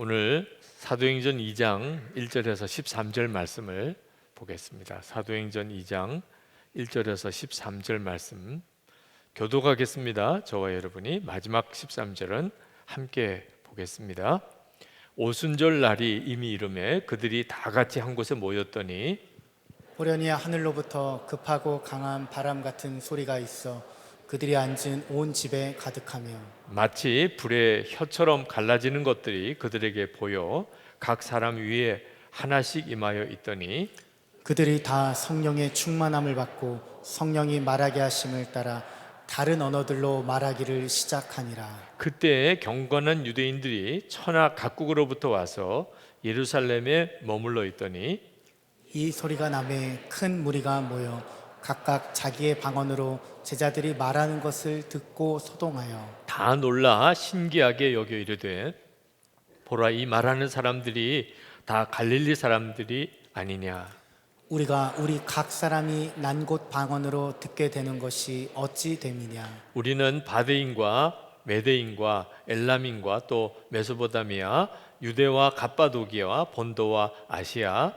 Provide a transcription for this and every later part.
오늘 사도행전 2장 1절에서 13절 말씀을 보겠습니다. 사도행전 2장 1절에서 13절 말씀 교독하겠습니다. 저와 여러분이 마지막 13절은 함께 보겠습니다. 오순절 날이 이미 이르매 그들이 다 같이 한 곳에 모였더니 호련히 하늘로부터 급하고 강한 바람 같은 소리가 있어 그들이 앉은 온 집에 가득하며 마치 불의 혀처럼 갈라지는 것들이 그들에게 보여 각 사람 위에 하나씩 임하여 있더니 그들이 다 성령의 충만함을 받고 성령이 말하게 하심을 따라 다른 언어들로 말하기를 시작하니라. 그때 경건한 유대인들이 천하 각국으로부터 와서 예루살렘에 머물러 있더니 이 소리가 나매 큰 무리가 모여 각각 자기의 방언으로 제자들이 말하는 것을 듣고 소동하여 다 놀라 신기하게 여겨 이르되 보라, 이 말하는 사람들이 다 갈릴리 사람들이 아니냐. 우리가 우리 각 사람이 난 곳 방언으로 듣게 되는 것이 어찌 됨이냐. 우리는 바데인과 메데인과 엘람인과 또 메소포타미아, 유대와 갑바도기아와 본도와 아시아,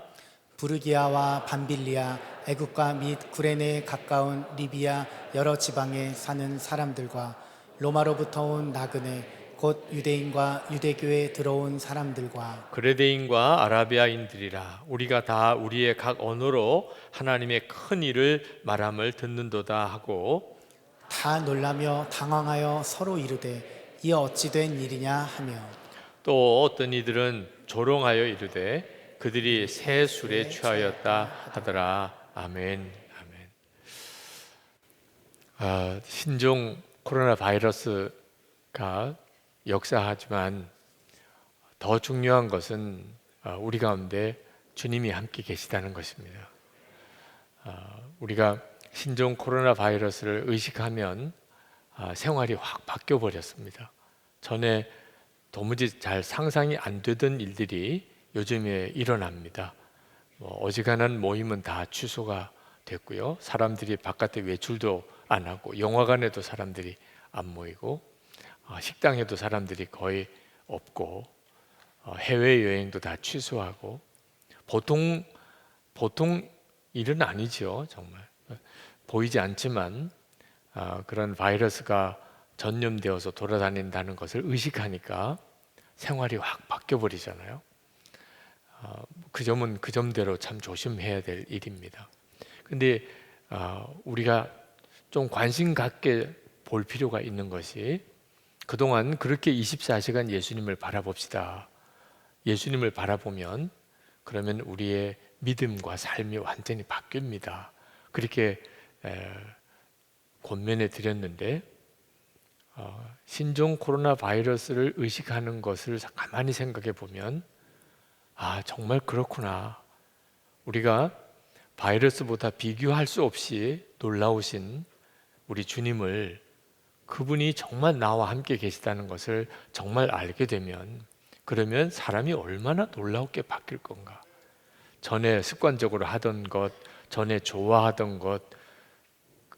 부르기아와 밤빌리아, 애국과 및 구레네에 가까운 리비아 여러 지방에 사는 사람들과 로마로부터 온 나그네 곧 유대인과 유대교에 들어온 사람들과 그레데인과 아라비아인들이라. 우리가 다 우리의 각 언어로 하나님의 큰 일을 말함을 듣는도다 하고 다 놀라며 당황하여 서로 이르되 이 어찌 된 일이냐 하며 또 어떤 이들은 조롱하여 이르되 그들이 새 술에 취하였다 하더라. 아멘. 아멘. 신종 코로나 바이러스가 역사하지만 더 중요한 것은 우리 가운데 주님이 함께 계시다는 것입니다. 우리가 신종 코로나 바이러스를 의식하면 생활이 확 바뀌어 버렸습니다. 전에 도무지 잘 상상이 안 되던 일들이 요즘에 일어납니다. 어지간한 모임은 다 취소가 됐고요. 사람들이 바깥에 외출도 안 하고 영화관에도 사람들이 안 모이고 식당에도 사람들이 거의 없고 해외여행도 다 취소하고 보통 일은 아니죠. 정말 보이지 않지만 그런 바이러스가 전염되어서 돌아다닌다는 것을 의식하니까 생활이 확 바뀌어 버리잖아요. 그 점은 그 점대로 참 조심해야 될 일입니다. 근데 우리가 좀 관심 갖게 볼 필요가 있는 것이 그동안 그렇게 24시간 예수님을 바라봅시다. 예수님을 바라보면 그러면 우리의 믿음과 삶이 완전히 바뀝니다. 그렇게 권면해 드렸는데 신종 코로나 바이러스를 의식하는 것을 가만히 생각해 보면 정말 그렇구나. 우리가 바이러스보다 비교할 수 없이 놀라우신 우리 주님을, 그분이 정말 나와 함께 계시다는 것을 정말 알게 되면 그러면 사람이 얼마나 놀랍게 바뀔 건가. 전에 습관적으로 하던 것, 전에 좋아하던 것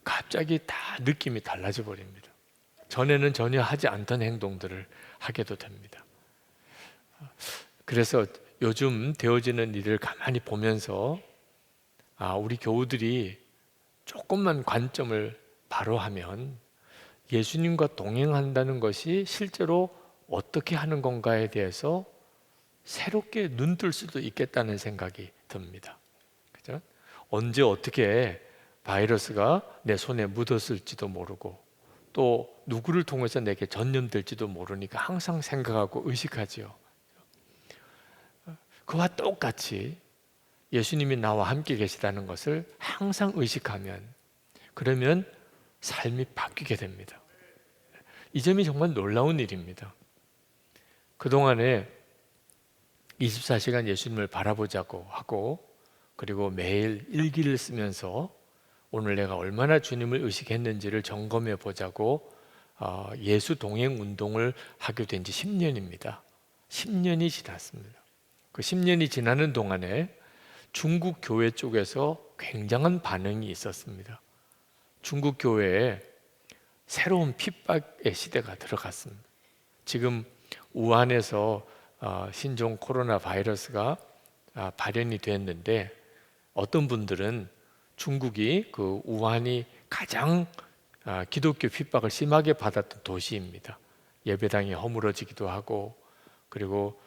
갑자기 다 느낌이 달라져 버립니다. 전에는 전혀 하지 않던 행동들을 하게도 됩니다. 그래서 요즘 되어지는 일을 가만히 보면서 우리 교우들이 조금만 관점을 바로 하면 예수님과 동행한다는 것이 실제로 어떻게 하는 건가에 대해서 새롭게 눈뜰 수도 있겠다는 생각이 듭니다. 그죠? 언제 어떻게 바이러스가 내 손에 묻었을지도 모르고 또 누구를 통해서 내게 전염될지도 모르니까 항상 생각하고 의식하지요. 그와 똑같이 예수님이 나와 함께 계시다는 것을 항상 의식하면 그러면 삶이 바뀌게 됩니다. 이 점이 정말 놀라운 일입니다. 그동안에 24시간 예수님을 바라보자고 하고 그리고 매일 일기를 쓰면서 오늘 내가 얼마나 주님을 의식했는지를 점검해 보자고 예수 동행 운동을 하게 된 지 10년입니다. 10년이 지났습니다. 그 10년이 지나는 동안에 중국 교회 쪽에서 굉장한 반응이 있었습니다. 중국 교회에 새로운 핍박의 시대가 들어갔습니다. 지금 우한에서 신종 코로나 바이러스가 발현이 됐는데 어떤 분들은 중국이 그 우한이 가장 기독교 핍박을 심하게 받았던 도시입니다. 예배당이 허물어지기도 하고 그리고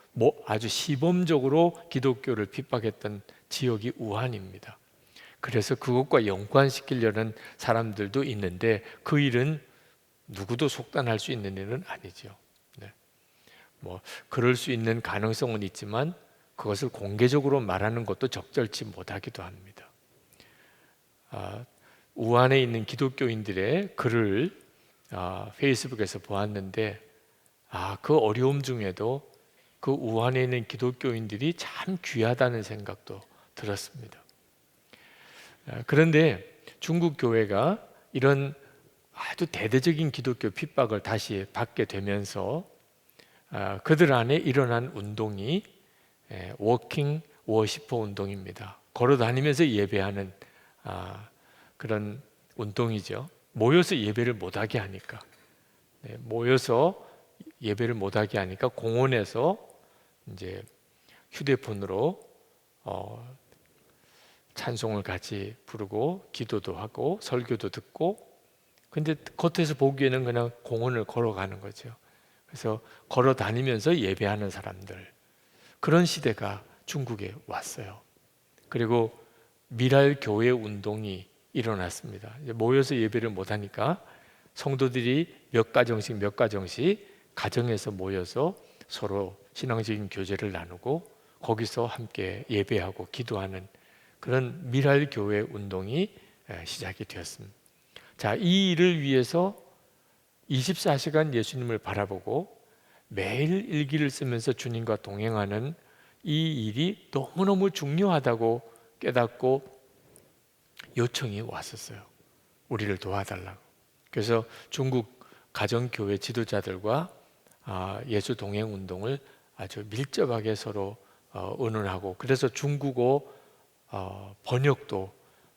아주 시범적으로 기독교를 핍박했던 지역이 우한입니다. 그래서 그것과 연관시키려는 사람들도 있는데 그 일은 누구도 속단할 수 있는 일은 아니죠. 네. 그럴 수 있는 가능성은 있지만 그것을 공개적으로 말하는 것도 적절치 못하기도 합니다. 우한에 있는 기독교인들의 글을 페이스북에서 보았는데 그 어려움 중에도 그 우한에 있는 기독교인들이 참 귀하다는 생각도 들었습니다. 그런데 중국 교회가 이런 아주 대대적인 기독교 핍박을 다시 받게 되면서 그들 안에 일어난 운동이 워킹 워시퍼 운동입니다. 걸어 다니면서 예배하는 그런 운동이죠. 모여서 예배를 못하게 하니까 모여서 예배를 못하게 하니까 공원에서 이제 휴대폰으로 찬송을 같이 부르고 기도도 하고 설교도 듣고 근데 겉에서 보기에는 그냥 공원을 걸어가는 거죠. 그래서 걸어 다니면서 예배하는 사람들 그런 시대가 중국에 왔어요. 그리고 미랄 교회 운동이 일어났습니다. 모여서 예배를 못하니까 성도들이 몇 가정씩 가정에서 모여서 서로 신앙적인 교제를 나누고 거기서 함께 예배하고 기도하는 그런 미랄 교회 운동이 시작이 되었습니다. 자, 이 일을 위해서 24시간 예수님을 바라보고 매일 일기를 쓰면서 주님과 동행하는 이 일이 너무너무 중요하다고 깨닫고 요청이 왔었어요. 우리를 도와달라고. 그래서 중국 가정교회 지도자들과 예수 동행 운동을 아주 밀접하게 서로 의논하고 그래서 중국어 번역도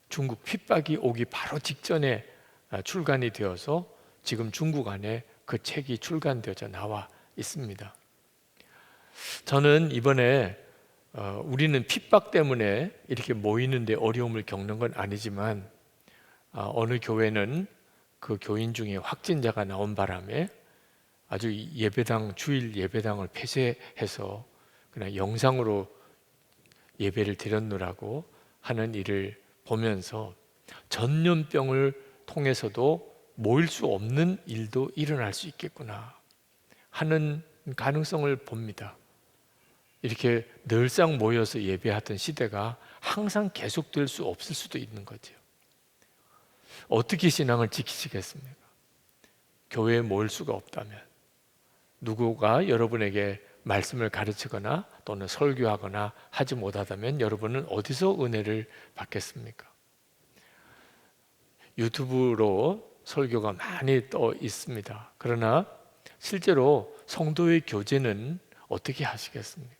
중국 핍박이 오기 바로 직전에 출간이 되어서 지금 중국 안에 그 책이 출간되어져 나와 있습니다. 저는 이번에 우리는 핍박 때문에 이렇게 모이는데 어려움을 겪는 건 아니지만 어느 교회는 그 교인 중에 확진자가 나온 바람에 아주 주일 예배당을 폐쇄해서 그냥 영상으로 예배를 드렸느라고 하는 일을 보면서 전염병을 통해서도 모일 수 없는 일도 일어날 수 있겠구나 하는 가능성을 봅니다. 이렇게 늘상 모여서 예배하던 시대가 항상 계속될 수 없을 수도 있는 거죠. 어떻게 신앙을 지키시겠습니까? 교회에 모일 수가 없다면 누구가 여러분에게 말씀을 가르치거나 또는 설교하거나 하지 못하다면 여러분은 어디서 은혜를 받겠습니까? 유튜브로 설교가 많이 떠 있습니다. 그러나 실제로 성도의 교제는 어떻게 하시겠습니까?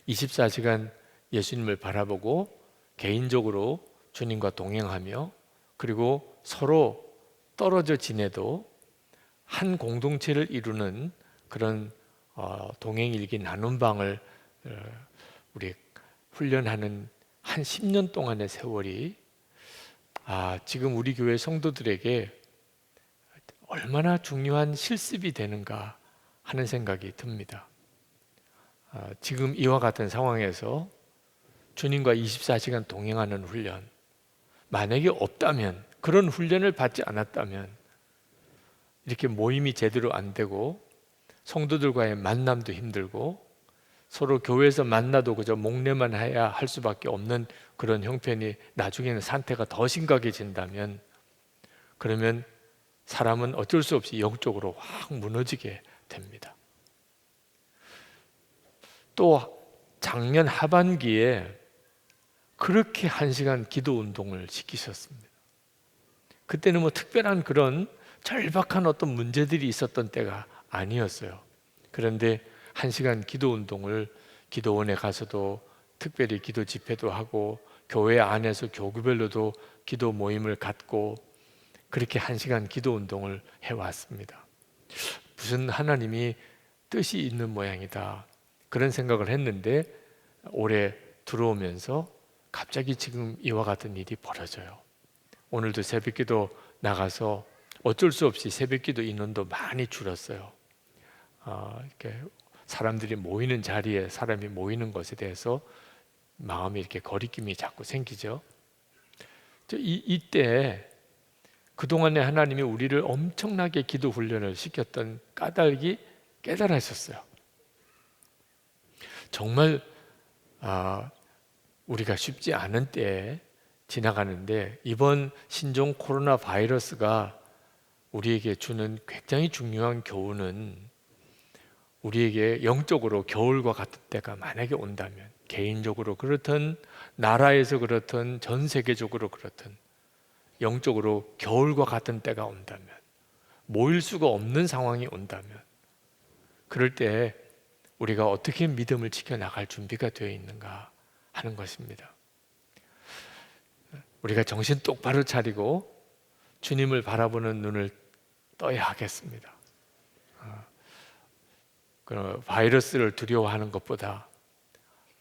24시간 예수님을 바라보고 개인적으로 주님과 동행하며 그리고 서로 떨어져 지내도 한 공동체를 이루는 그런 동행일기 나눔방을 우리 훈련하는 한 10년 동안의 세월이 지금 우리 교회 성도들에게 얼마나 중요한 실습이 되는가 하는 생각이 듭니다. 지금 이와 같은 상황에서 주님과 24시간 동행하는 훈련 만약에 없다면 그런 훈련을 받지 않았다면 이렇게 모임이 제대로 안 되고 성도들과의 만남도 힘들고 서로 교회에서 만나도 그저 목례만 해야 할 수밖에 없는 그런 형편이 나중에는 상태가 더 심각해진다면 그러면 사람은 어쩔 수 없이 영적으로 확 무너지게 됩니다. 또 작년 하반기에 그렇게 1시간 기도 운동을 시키셨습니다. 그때는 뭐 특별한 그런 절박한 어떤 문제들이 있었던 때가 아니었어요. 그런데 1시간 기도 운동을 기도원에 가서도 특별히 기도 집회도 하고 교회 안에서 교구별로도 기도 모임을 갖고 그렇게 1시간 기도 운동을 해왔습니다. 무슨 하나님이 뜻이 있는 모양이다. 그런 생각을 했는데 올해 들어오면서 갑자기 지금 이와 같은 일이 벌어져요. 오늘도 새벽기도 나가서 어쩔 수 없이 새벽기도 인원도 많이 줄었어요. 이렇게 사람들이 모이는 자리에 사람이 모이는 것에 대해서 마음이 이렇게 거리낌이 자꾸 생기죠. 이때 그동안에 하나님이 우리를 엄청나게 기도 훈련을 시켰던 까닭이 깨달아졌어요. 정말 우리가 쉽지 않은 때에 지나가는데 이번 신종 코로나 바이러스가 우리에게 주는 굉장히 중요한 교훈은 우리에게 영적으로 겨울과 같은 때가 만약에 온다면, 개인적으로 그렇든 나라에서 그렇든 전 세계적으로 그렇든 영적으로 겨울과 같은 때가 온다면, 모일 수가 없는 상황이 온다면, 그럴 때 우리가 어떻게 믿음을 지켜나갈 준비가 되어 있는가 하는 것입니다. 우리가 정신 똑바로 차리고 주님을 바라보는 눈을 떠야 하겠습니다. 바이러스를 두려워하는 것보다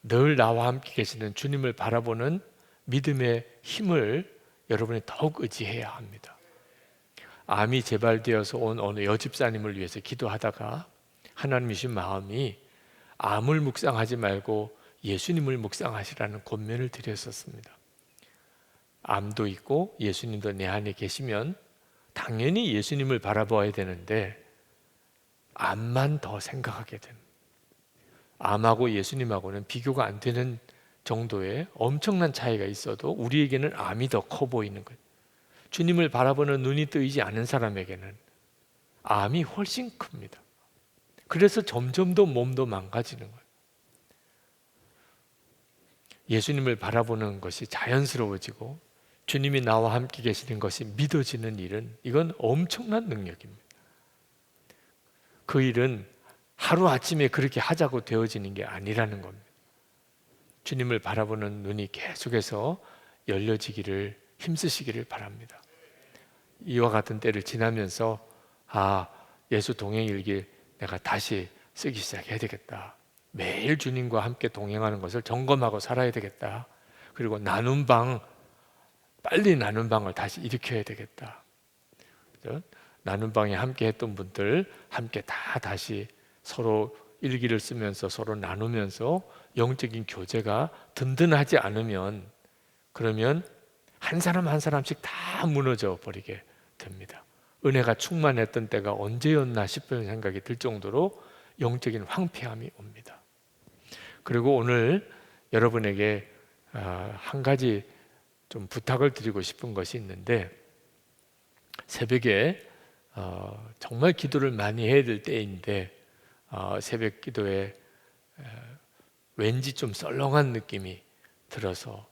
늘 나와 함께 계시는 주님을 바라보는 믿음의 힘을 여러분이 더욱 의지해야 합니다. 암이 재발되어서 온 어느 여집사님을 위해서 기도하다가 하나님이신 마음이 암을 묵상하지 말고 예수님을 묵상하시라는 권면을 드렸었습니다. 암도 있고 예수님도 내 안에 계시면 당연히 예수님을 바라봐야 되는데 암만 더 생각하게 됩니다. 암하고 예수님하고는 비교가 안 되는 정도의 엄청난 차이가 있어도 우리에게는 암이 더 커 보이는 거예요. 주님을 바라보는 눈이 뜨이지 않은 사람에게는 암이 훨씬 큽니다. 그래서 점점 더 몸도 망가지는 거예요. 예수님을 바라보는 것이 자연스러워지고 주님이 나와 함께 계시는 것이 믿어지는 일은 이건 엄청난 능력입니다. 그 일은 하루아침에 그렇게 하자고 되어지는 게 아니라는 겁니다. 주님을 바라보는 눈이 계속해서 열려지기를 힘쓰시기를 바랍니다. 이와 같은 때를 지나면서 예수 동행일기 내가 다시 쓰기 시작해야 되겠다. 매일 주님과 함께 동행하는 것을 점검하고 살아야 되겠다. 그리고 빨리 나눈 방을 다시 일으켜야 되겠다. 그죠? 나눈 방에 함께 했던 분들 함께 다시 서로 일기를 쓰면서 서로 나누면서 영적인 교제가 든든하지 않으면 그러면 한 사람 한 사람씩 다 무너져 버리게 됩니다. 은혜가 충만했던 때가 언제였나 싶은 생각이 들 정도로 영적인 황폐함이 옵니다. 그리고 오늘 여러분에게 한 가지 좀 부탁을 드리고 싶은 것이 있는데, 새벽에 정말 기도를 많이 해야 될 때인데 새벽 기도에 왠지 좀 썰렁한 느낌이 들어서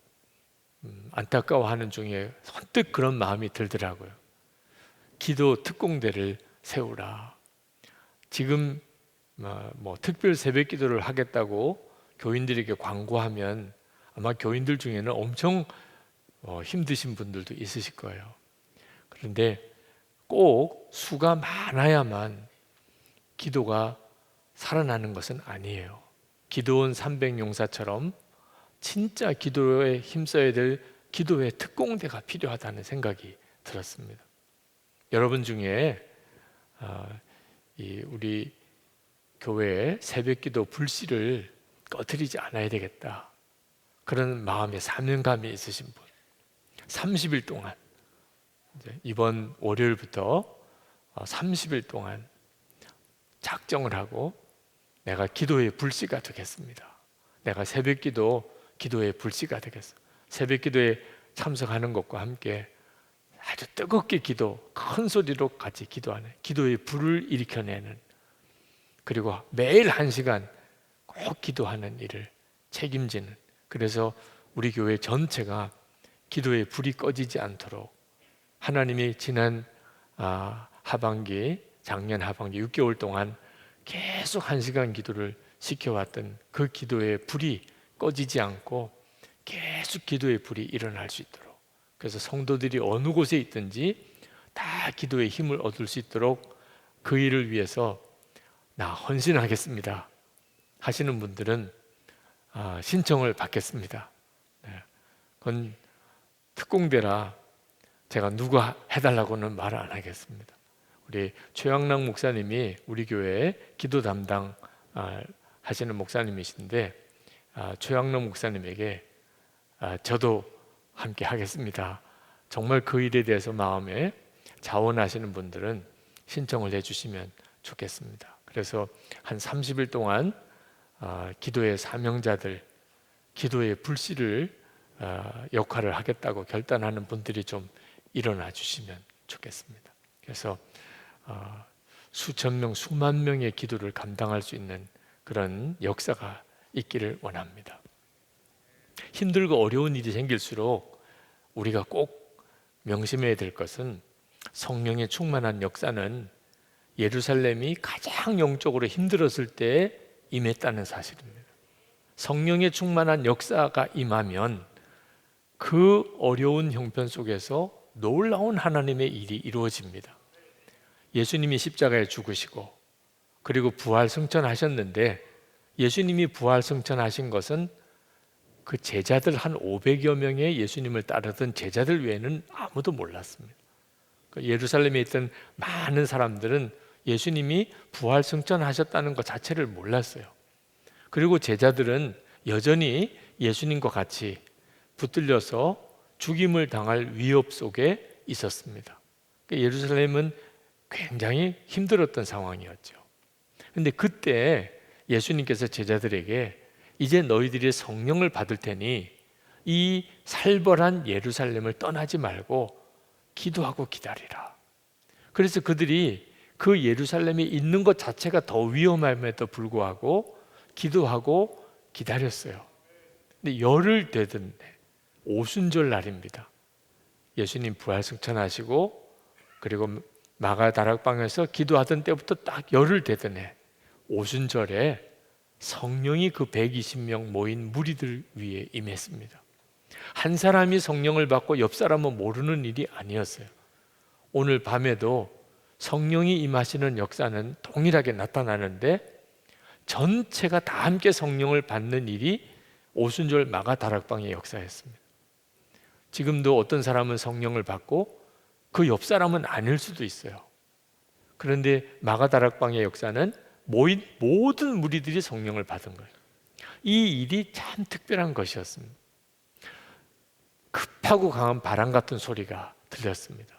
안타까워하는 중에 선뜻 그런 마음이 들더라고요. 기도 특공대를 세우라. 지금 뭐 특별 새벽 기도를 하겠다고 교인들에게 광고하면 아마 교인들 중에는 엄청 힘드신 분들도 있으실 거예요. 그런데 꼭 수가 많아야만 기도가 살아나는 것은 아니에요. 기도원 300용사처럼 진짜 기도에 힘써야 될 기도의 특공대가 필요하다는 생각이 들었습니다. 여러분 중에 우리 교회의 새벽기도 불씨를 꺼트리지 않아야 되겠다, 그런 마음의 사명감이 있으신 분, 30일 동안 이번 월요일부터 30일 동안 작정을 하고 내가 기도의 불씨가 되겠습니다. 내가 새벽기도 기도의 불씨가 되겠어. 새벽기도에 참석하는 것과 함께 아주 뜨겁게 큰 소리로 같이 기도하는, 기도의 불을 일으켜내는, 그리고 매일 1시간 꼭 기도하는 일을 책임지는, 그래서 우리 교회 전체가 기도의 불이 꺼지지 않도록 하나님이 지난 작년 하반기 6개월 동안 계속 1시간 기도를 시켜왔던 그 기도의 불이 꺼지지 않고 계속 기도의 불이 일어날 수 있도록, 그래서 성도들이 어느 곳에 있든지 다 기도의 힘을 얻을 수 있도록 그 일을 위해서 나 헌신하겠습니다 하시는 분들은 신청을 받겠습니다. 네. 그건 특공대라 제가 누가 해달라고는 말을 안 하겠습니다. 우리 최양락 목사님이 우리 교회에 기도 담당 하시는 목사님이신데 최양락 목사님에게 저도 함께 하겠습니다. 정말 그 일에 대해서 마음에 자원하시는 분들은 신청을 해주시면 좋겠습니다. 그래서 한 30일 동안 기도의 사명자들, 기도의 불씨를 역할을 하겠다고 결단하는 분들이 좀 일어나 주시면 좋겠습니다. 그래서 수천 명, 수만 명의 기도를 감당할 수 있는 그런 역사가 있기를 원합니다. 힘들고 어려운 일이 생길수록 우리가 꼭 명심해야 될 것은 성령의 충만한 역사는 예루살렘이 가장 영적으로 힘들었을 때 임했다는 사실입니다. 성령의 충만한 역사가 임하면 그 어려운 형편 속에서 놀라운 하나님의 일이 이루어집니다. 예수님이 십자가에 죽으시고 그리고 부활 승천하셨는데 예수님이 부활 승천하신 것은 그 제자들 한 500여 명의 예수님을 따르던 제자들 외에는 아무도 몰랐습니다. 예루살렘에 있던 많은 사람들은 예수님이 부활 승천하셨다는 것 자체를 몰랐어요. 그리고 제자들은 여전히 예수님과 같이 붙들려서 죽임을 당할 위협 속에 있었습니다. 예루살렘은 굉장히 힘들었던 상황이었죠. 그런데 그때 예수님께서 제자들에게 이제 너희들이 성령을 받을 테니 이 살벌한 예루살렘을 떠나지 말고 기도하고 기다리라. 그래서 그들이 그 예루살렘에 있는 것 자체가 더 위험함에도 불구하고 기도하고 기다렸어요. 근데 열흘 되던데 오순절 날입니다. 예수님 부활 승천하시고 그리고 마가다락방에서 기도하던 때부터 딱 열흘 되던 오순절에 성령이 그 120명 모인 무리들 위에 임했습니다. 한 사람이 성령을 받고 옆 사람은 모르는 일이 아니었어요. 오늘 밤에도 성령이 임하시는 역사는 동일하게 나타나는데 전체가 다 함께 성령을 받는 일이 오순절 마가다락방의 역사였습니다. 지금도 어떤 사람은 성령을 받고 그 옆 사람은 아닐 수도 있어요. 그런데 마가다락방의 역사는 모인 모든 무리들이 성령을 받은 거예요. 이 일이 참 특별한 것이었습니다. 급하고 강한 바람 같은 소리가 들렸습니다.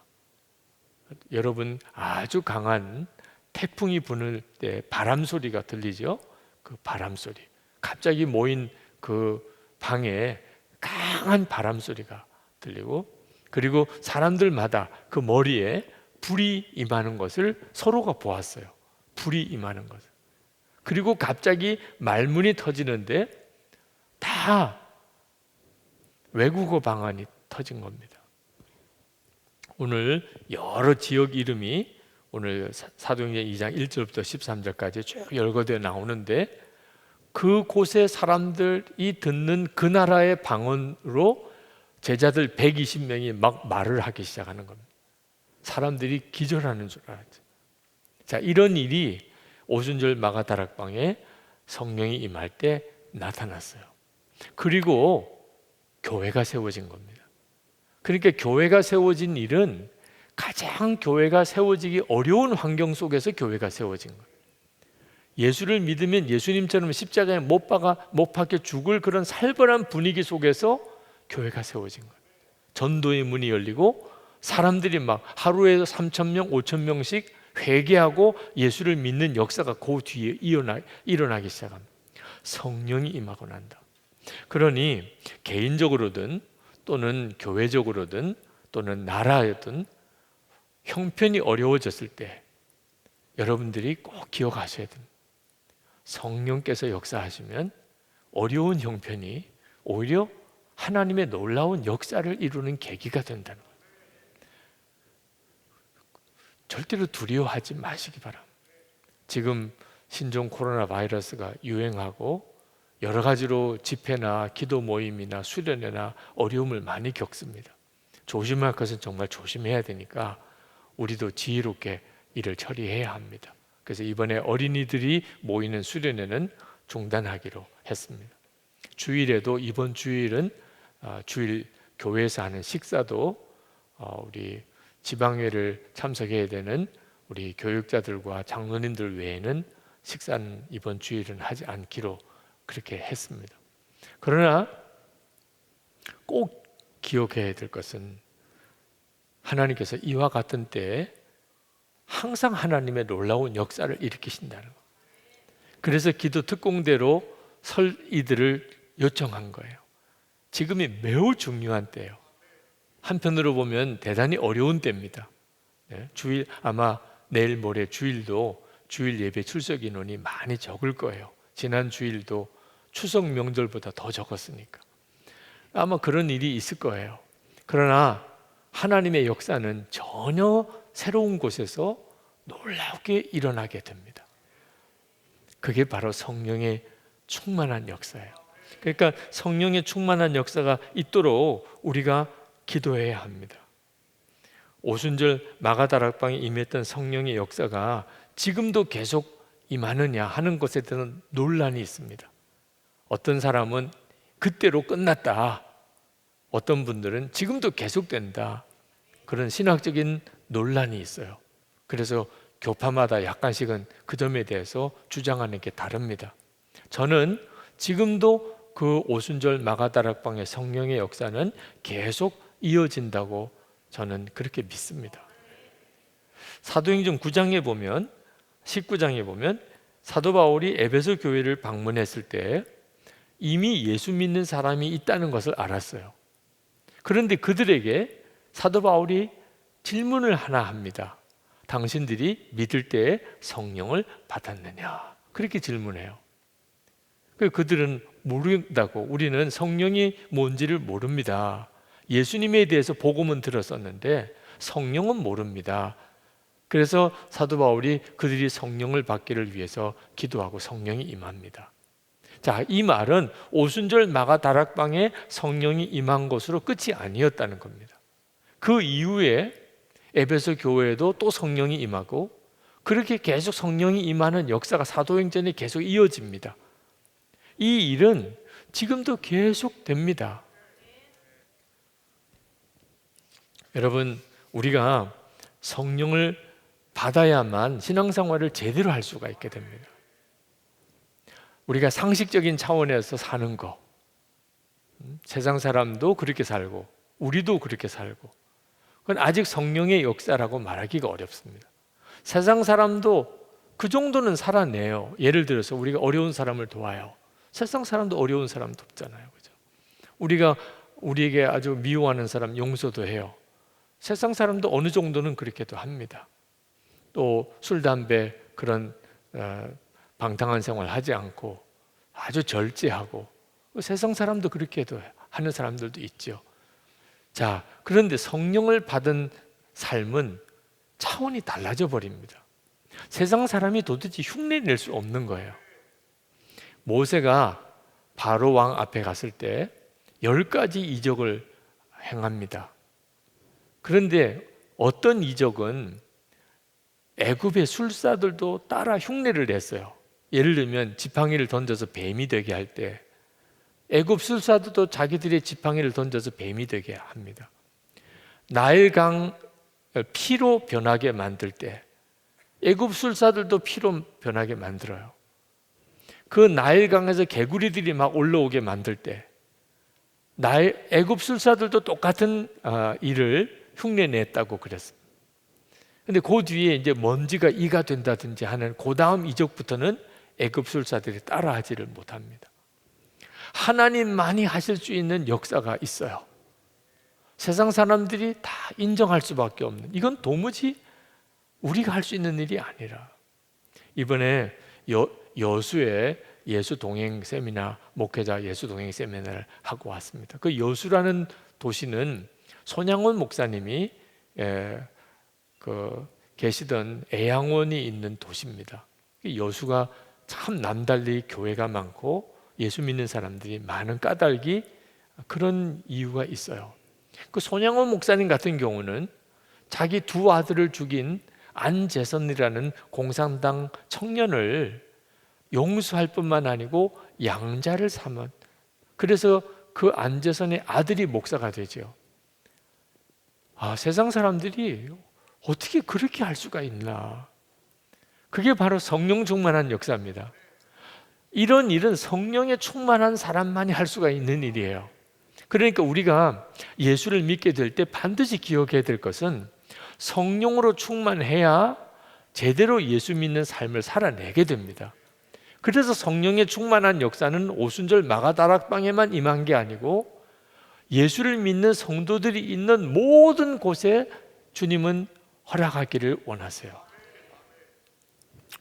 여러분 아주 강한 태풍이 부는 때 바람 소리가 들리죠? 그 바람 소리. 갑자기 모인 그 방에 강한 바람 소리가 들리고 그리고 사람들마다 그 머리에 불이 임하는 것을 서로가 보았어요. 불이 임하는 것을. 그리고 갑자기 말문이 터지는데 다 외국어 방언이 터진 겁니다. 오늘 여러 지역 이름이 오늘 사도행전 2장 1절부터 13절까지 쭉 열거되어 나오는데 그곳의 사람들이 듣는 그 나라의 방언으로 제자들 120명이 막 말을 하기 시작하는 겁니다. 사람들이 기절하는 줄 알았죠. 자, 이런 일이 오순절 마가다락방에 성령이 임할 때 나타났어요. 그리고 교회가 세워진 겁니다. 그러니까 교회가 세워진 일은 가장 교회가 세워지기 어려운 환경 속에서 교회가 세워진 거예요. 예수를 믿으면 예수님처럼 십자가에 못 박혀 죽을 그런 살벌한 분위기 속에서 교회가 세워진 거예요. 전도의 문이 열리고 사람들이 막 하루에 3,000명, 5,000명씩 회개하고 예수를 믿는 역사가 그 뒤에 일어나기 시작합니다. 성령이 임하고 난다. 그러니 개인적으로든 또는 교회적으로든 또는 나라든 형편이 어려워졌을 때 여러분들이 꼭 기억하셔야 됩니다. 성령께서 역사하시면 어려운 형편이 오히려 하나님의 놀라운 역사를 이루는 계기가 된다는 거예요. 절대로 두려워하지 마시기 바랍니다. 지금 신종 코로나 바이러스가 유행하고 여러 가지로 집회나 기도 모임이나 수련회나 어려움을 많이 겪습니다. 조심할 것은 정말 조심해야 되니까 우리도 지혜롭게 일을 처리해야 합니다. 그래서 이번에 어린이들이 모이는 수련회는 중단하기로 했습니다. 주일에도 이번 주일은 주일 교회에서 하는 식사도 우리 지방회를 참석해야 되는 우리 교육자들과 장로님들 외에는 식사는 이번 주일은 하지 않기로 그렇게 했습니다. 그러나 꼭 기억해야 될 것은 하나님께서 이와 같은 때에 항상 하나님의 놀라운 역사를 일으키신다는 것. 그래서 기도 특공대로 설 이들을 요청한 거예요. 지금이 매우 중요한 때예요. 한편으로 보면 대단히 어려운 때입니다. 주일 아마 내일 모레 주일도 주일 예배 출석 인원이 많이 적을 거예요. 지난 주일도 추석 명절보다 더 적었으니까 아마 그런 일이 있을 거예요. 그러나 하나님의 역사는 전혀 새로운 곳에서 놀랍게 일어나게 됩니다. 그게 바로 성령의 충만한 역사예요. 그러니까 성령의 충만한 역사가 있도록 우리가 기도해야 합니다. 오순절 마가다락방에 임했던 성령의 역사가 지금도 계속 임하느냐 하는 것에 대한 논란이 있습니다. 어떤 사람은 그때로 끝났다, 어떤 분들은 지금도 계속된다, 그런 신학적인 논란이 있어요. 그래서 교파마다 약간씩은 그 점에 대해서 주장하는 게 다릅니다. 저는 지금도 그 오순절 마가다락방의 성령의 역사는 계속 이어진다고 저는 그렇게 믿습니다. 사도행전 9장에 보면 19장에 보면 사도 바울이 에베소 교회를 방문했을 때 이미 예수 믿는 사람이 있다는 것을 알았어요. 그런데 그들에게 사도 바울이 질문을 하나 합니다. 당신들이 믿을 때에 성령을 받았느냐? 그렇게 질문해요. 그들은 모른다고, 우리는 성령이 뭔지를 모릅니다. 예수님에 대해서 복음은 들었었는데 성령은 모릅니다. 그래서 사도 바울이 그들이 성령을 받기를 위해서 기도하고 성령이 임합니다. 자, 이 말은 오순절 마가다락방에 성령이 임한 것으로 끝이 아니었다는 겁니다. 그 이후에 에베소 교회에도 또 성령이 임하고 그렇게 계속 성령이 임하는 역사가 사도행전에 계속 이어집니다. 이 일은 지금도 계속됩니다. 여러분, 우리가 성령을 받아야만 신앙생활을 제대로 할 수가 있게 됩니다. 우리가 상식적인 차원에서 사는 거, 세상 사람도 그렇게 살고 우리도 그렇게 살고, 그건 아직 성령의 역사라고 말하기가 어렵습니다. 세상 사람도 그 정도는 살아내요. 예를 들어서 우리가 어려운 사람을 도와요. 세상 사람도 어려운 사람 돕잖아요, 그죠? 우리가 우리에게 아주 미워하는 사람 용서도 해요. 세상 사람도 어느 정도는 그렇게도 합니다. 또 술, 담배 그런 방탕한 생활 하지 않고 아주 절제하고, 세상 사람도 그렇게도 하는 사람들도 있죠. 자, 그런데 성령을 받은 삶은 차원이 달라져 버립니다. 세상 사람이 도대체 흉내 낼 수 없는 거예요. 모세가 바로 왕 앞에 갔을 때 10가지 이적을 행합니다. 그런데 어떤 이적은 애굽의 술사들도 따라 흉내를 냈어요. 예를 들면 지팡이를 던져서 뱀이 되게 할 때 애굽 술사들도 자기들의 지팡이를 던져서 뱀이 되게 합니다. 나일강 피로 변하게 만들 때 애굽 술사들도 피로 변하게 만들어요. 그 나일강에서 개구리들이 막 올라오게 만들 때 애굽 술사들도 똑같은 일을 흉내냈다고 그랬습니다. 근데 그 뒤에 이제 먼지가 이가 된다든지 하는 그 다음 이적부터는 애굽 술사들이 따라하지를 못합니다. 하나님만이 하실 수 있는 역사가 있어요. 세상 사람들이 다 인정할 수밖에 없는, 이건 도무지 우리가 할 수 있는 일이 아니라, 이번에 여수에 예수 동행 세미나, 목회자 예수 동행 세미나를 하고 왔습니다. 그 여수라는 도시는 손양원 목사님이 계시던 애양원이 있는 도시입니다. 여수가 참 남달리 교회가 많고 예수 믿는 사람들이 많은 까닭이 그런 이유가 있어요. 그 손양원 목사님 같은 경우는 자기 두 아들을 죽인 안재선이라는 공산당 청년을 용서할 뿐만 아니고 양자를 삼은, 그래서 그 안재선의 아들이 목사가 되죠. 세상 사람들이 어떻게 그렇게 할 수가 있나. 그게 바로 성령 충만한 역사입니다. 이런 일은 성령에 충만한 사람만이 할 수가 있는 일이에요. 그러니까 우리가 예수를 믿게 될 때 반드시 기억해야 될 것은 성령으로 충만해야 제대로 예수 믿는 삶을 살아내게 됩니다. 그래서 성령의 충만한 역사는 오순절 마가다락방에만 임한 게 아니고 예수를 믿는 성도들이 있는 모든 곳에 주님은 허락하기를 원하세요.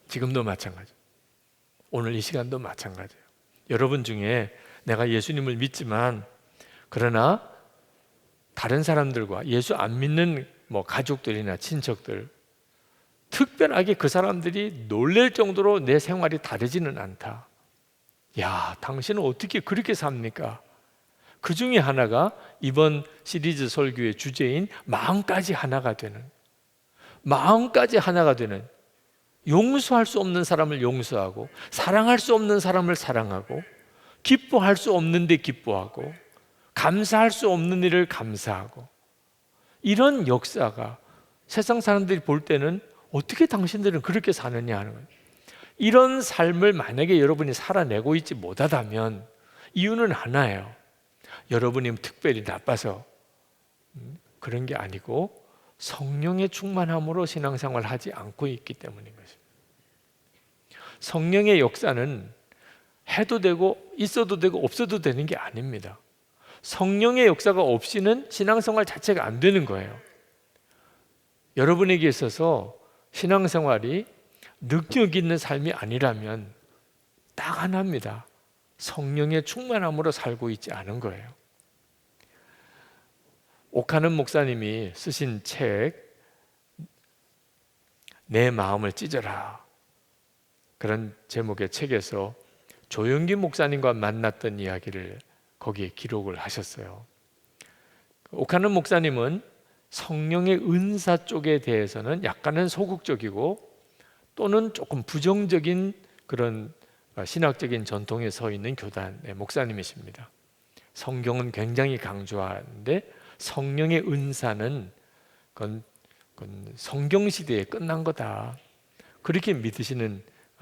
지금도 마찬가지, 오늘 이 시간도 마찬가지예요. 여러분 중에 내가 예수님을 믿지만 그러나 다른 사람들과 예수 안 믿는 가족들이나 친척들, 특별하게 그 사람들이 놀랄 정도로 내 생활이 다르지는 않다. 야, 당신은 어떻게 그렇게 삽니까? 그 중에 하나가 이번 시리즈 설교의 주제인 마음까지 하나가 되는, 용서할 수 없는 사람을 용서하고, 사랑할 수 없는 사람을 사랑하고, 기뻐할 수 없는데 기뻐하고, 감사할 수 없는 일을 감사하고, 이런 역사가 세상 사람들이 볼 때는 어떻게 당신들은 그렇게 사느냐 하는 거예요. 이런 삶을 만약에 여러분이 살아내고 있지 못하다면 이유는 하나예요. 여러분이 특별히 나빠서 그런 게 아니고 성령의 충만함으로 신앙생활을 하지 않고 있기 때문인 것입니다. 성령의 역사는 해도 되고 있어도 되고 없어도 되는 게 아닙니다. 성령의 역사가 없이는 신앙생활 자체가 안 되는 거예요. 여러분에게 있어서 신앙생활이 능력 있는 삶이 아니라면 딱 하나입니다. 성령의 충만함으로 살고 있지 않은 거예요. 옥하는 목사님이 쓰신 책, 내 마음을 찢어라, 그런 제목의 책에서 조영기 목사님과 만났던 이야기를 거기에 기록을 하셨어요. 옥하는 목사님은 성령의 은사 쪽에 대해서는 약간은 소극적이고 또는 조금 부정적인 그런 신학적인 전통에 서 있는 교단의 목사님이십니다. 성경은 굉장히 강조하는데 성령의 은사는 그건 성경 시대에 끝난 거다, 그렇게 믿으시는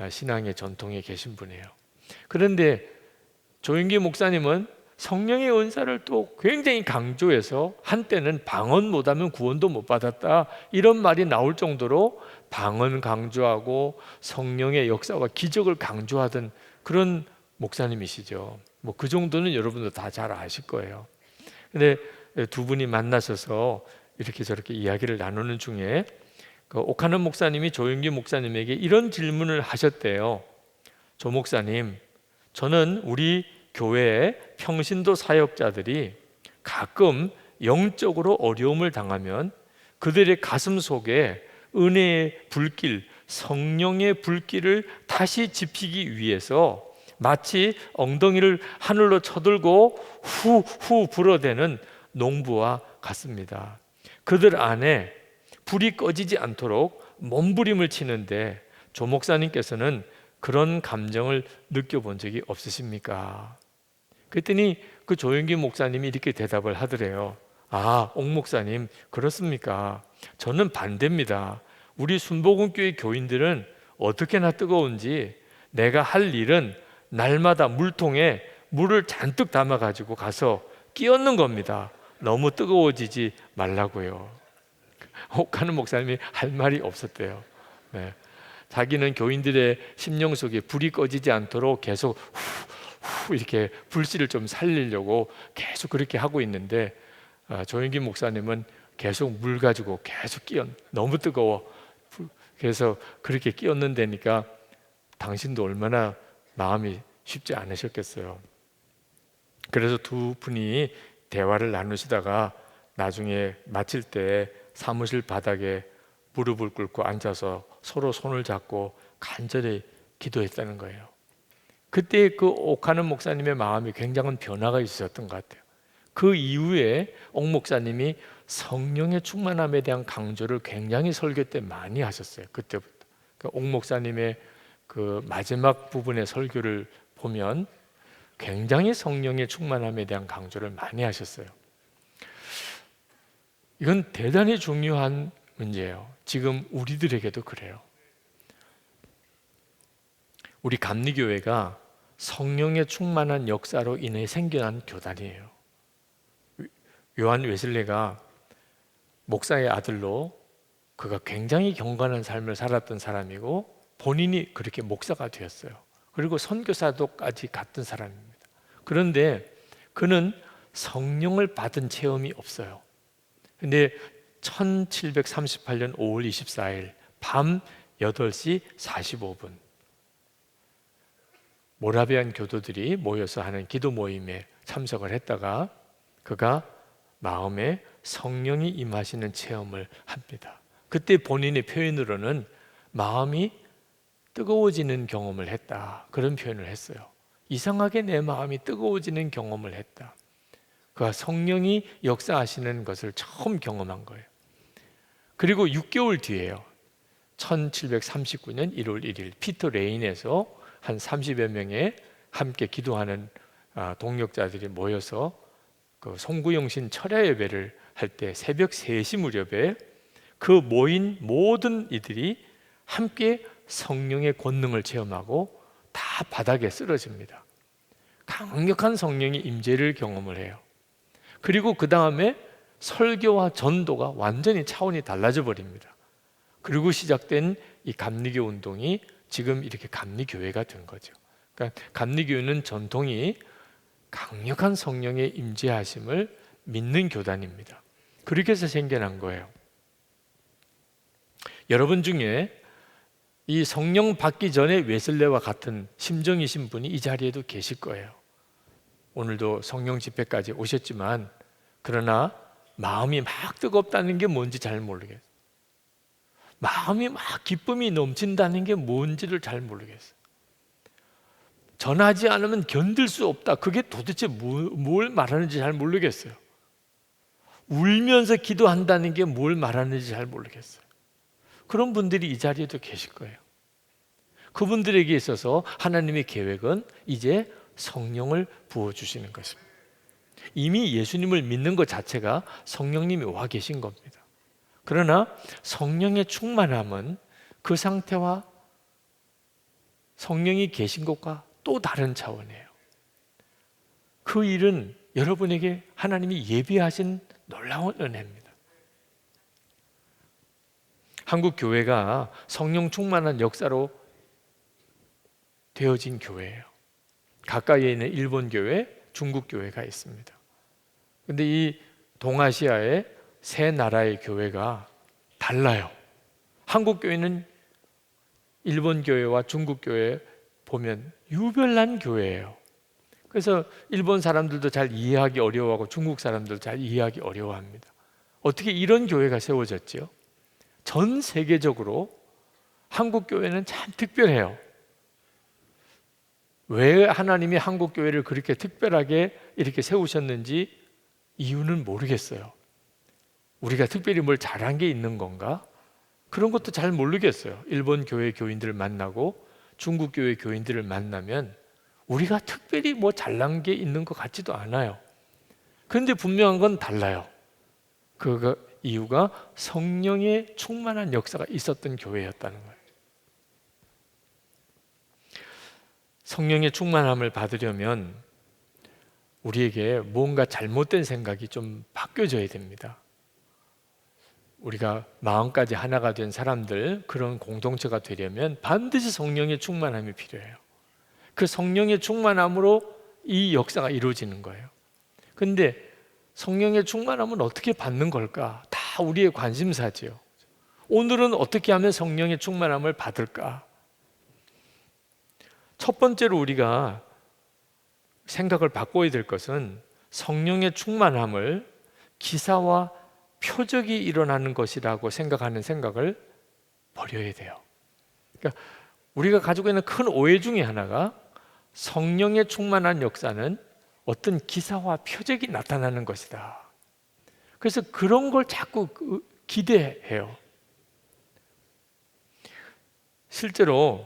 신앙의 전통에 계신 분이에요. 그런데 조영기 목사님은 성령의 은사를 또 굉장히 강조해서 한때는 방언 못하면 구원도 못 받았다, 이런 말이 나올 정도로 방언 강조하고 성령의 역사와 기적을 강조하던 그런 목사님이시죠. 그 정도는 여러분도 다 잘 아실 거예요. 근데 두 분이 만나셔서 이렇게 저렇게 이야기를 나누는 중에 옥하는 목사님이 조영기 목사님에게 이런 질문을 하셨대요. 조 목사님, 저는 우리 교회의 평신도 사역자들이 가끔 영적으로 어려움을 당하면 그들의 가슴 속에 은혜의 불길, 성령의 불길을 다시 지피기 위해서 마치 엉덩이를 하늘로 쳐들고 후후 불어대는 농부와 같습니다. 그들 안에 불이 꺼지지 않도록 몸부림을 치는데 조 목사님께서는 그런 감정을 느껴본 적이 없으십니까? 그랬더니 그 조영기 목사님이 이렇게 대답을 하더래요. 옥 목사님, 그렇습니까? 저는 반대입니다. 우리 순복음교회 교인들은 어떻게나 뜨거운지 내가 할 일은 날마다 물통에 물을 잔뜩 담아가지고 가서 끼얹는 겁니다. 너무 뜨거워지지 말라고요. 옥하는 목사님이 할 말이 없었대요. 네. 자기는 교인들의 심령 속에 불이 꺼지지 않도록 계속 이렇게 불씨를 좀 살리려고 계속 그렇게 하고 있는데 조영기 목사님은 계속 물 가지고 계속 너무 뜨거워. 그래서 그렇게 끼얹는다니까 당신도 얼마나 마음이 쉽지 않으셨겠어요. 그래서 두 분이 대화를 나누시다가 나중에 마칠 때 사무실 바닥에 무릎을 꿇고 앉아서 서로 손을 잡고 간절히 기도했다는 거예요. 그때 그 옥하는 목사님의 마음이 굉장한 변화가 있었던 것 같아요. 그 이후에 옥 목사님이 성령의 충만함에 대한 강조를 굉장히 설교 때 많이 하셨어요. 그때부터. 그러니까 옥 목사님의 그 마지막 부분의 설교를 보면 굉장히 성령의 충만함에 대한 강조를 많이 하셨어요. 이건 대단히 중요한 문제예요. 지금 우리들에게도 그래요. 우리 감리교회가 성령의 충만한 역사로 인해 생겨난 교단이에요. 요한 웨슬레가 목사의 아들로 그가 굉장히 경건한 삶을 살았던 사람이고 본인이 그렇게 목사가 되었어요. 그리고 선교사도까지 갔던 사람입니다. 그런데 그는 성령을 받은 체험이 없어요. 근데 1738년 5월 24일 밤 8시 45분 모라비안 교도들이 모여서 하는 기도 모임에 참석을 했다가 그가 마음에 성령이 임하시는 체험을 합니다. 그때 본인의 표현으로는 마음이 뜨거워지는 경험을 했다, 그런 표현을 했어요. 이상하게 내 마음이 뜨거워지는 경험을 했다. 그가 성령이 역사하시는 것을 처음 경험한 거예요. 그리고 6개월 뒤에요. 1739년 1월 1일 피터 레인에서 한 30여 명의 함께 기도하는 동역자들이 모여서 그 송구영신 철야 예배를 할 때 새벽 3시 무렵에 그 모인 모든 이들이 함께 성령의 권능을 체험하고 다 바닥에 쓰러집니다. 강력한 성령의 임재를 경험을 해요. 그리고 그 다음에 설교와 전도가 완전히 차원이 달라져 버립니다. 그리고 시작된 이 감리교 운동이 지금 이렇게 감리교회가 된 거죠. 그러니까 감리교회는 전통이 강력한 성령의 임재하심을 믿는 교단입니다. 그렇게 해서 생겨난 거예요. 여러분 중에 이 성령 받기 전에 웨슬레와 같은 심정이신 분이 이 자리에도 계실 거예요. 오늘도 성령 집회까지 오셨지만 그러나 마음이 막 뜨겁다는 게 뭔지 잘 모르겠어요. 마음이 막 기쁨이 넘친다는 게 뭔지를 잘 모르겠어요. 전하지 않으면 견딜 수 없다. 그게 도대체 뭘 말하는지 잘 모르겠어요. 울면서 기도한다는 게 뭘 말하는지 잘 모르겠어요. 그런 분들이 이 자리에도 계실 거예요. 그분들에게 있어서 하나님의 계획은 이제 성령을 부어주시는 것입니다. 이미 예수님을 믿는 것 자체가 성령님이 와 계신 겁니다. 그러나 성령의 충만함은 그 상태와 성령이 계신 것과 또 다른 차원이에요. 그 일은 여러분에게 하나님이 예비하신 놀라운 은혜입니다. 한국 교회가 성령 충만한 역사로 되어진 교회예요. 가까이에 있는 일본 교회, 중국 교회가 있습니다. 그런데 이 동아시아의 세 나라의 교회가 달라요. 한국 교회는 일본 교회와 중국 교회 보면 유별난 교회예요. 그래서 일본 사람들도 잘 이해하기 어려워하고 중국 사람들도 잘 이해하기 어려워합니다. 어떻게 이런 교회가 세워졌죠? 전 세계적으로 한국 교회는 참 특별해요. 왜 하나님이 한국 교회를 그렇게 특별하게 이렇게 세우셨는지 이유는 모르겠어요. 우리가 특별히 뭘 잘한 게 있는 건가? 그런 것도 잘 모르겠어요. 일본 교회 교인들을 만나고 중국 교회 교인들을 만나면 우리가 특별히 뭐 잘난 게 있는 것 같지도 않아요. 그런데 분명한 건 달라요. 그 이유가 성령의 충만한 역사가 있었던 교회였다는 거예요. 성령의 충만함을 받으려면 우리에게 뭔가 잘못된 생각이 좀 바뀌어져야 됩니다. 우리가 마음까지 하나가 된 사람들, 그런 공동체가 되려면 반드시 성령의 충만함이 필요해요. 그 성령의 충만함으로 이 역사가 이루어지는 거예요. 그런데 성령의 충만함은 어떻게 받는 걸까? 다 우리의 관심사지요. 오늘은 어떻게 하면 성령의 충만함을 받을까? 첫 번째로 우리가 생각을 바꿔야 될 것은 성령의 충만함을 기사와 표적이 일어나는 것이라고 생각하는 생각을 버려야 돼요. 그러니까 우리가 가지고 있는 큰 오해 중에 하나가 성령의 충만한 역사는 어떤 기사와 표적이 나타나는 것이다. 그래서 그런 걸 자꾸 기대해요. 실제로